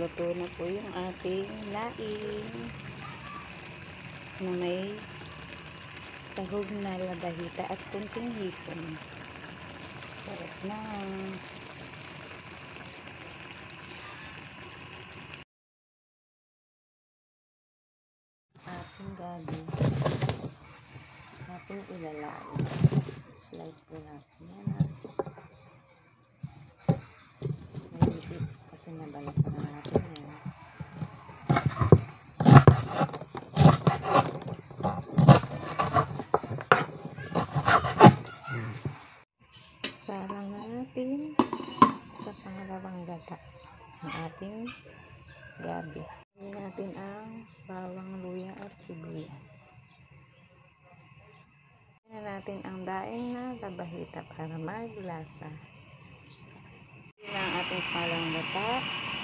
luto na po yung ating laing na may sahog na labahita at kunting hipon. Sarap na. Ating gabi. Ating ilalain. Slice po natin yan. May hipit kasi nabalat na natin yan. Salang natin sa pangalawang gata ng ating gabi. Gawin natin ang bawang, luya at sibuyas. Gawin natin ang daing na labahita para maglasa. Yun ang ating pangalawang gata.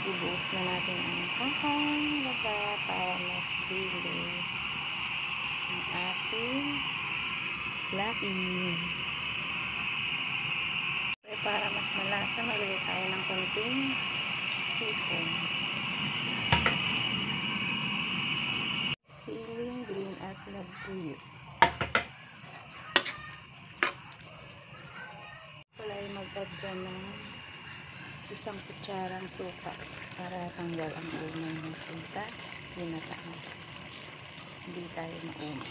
Ibuhos na natin ang kakang gata para mas bili ang ating laing. Para mas malasa, maglagay tayo ng konting hipon, siling green at labuyo. Wala yung mag-add dyan ng 1 kutsarang suka para tanggal ang umay natin sa ginataan. Hindi tayo maumay.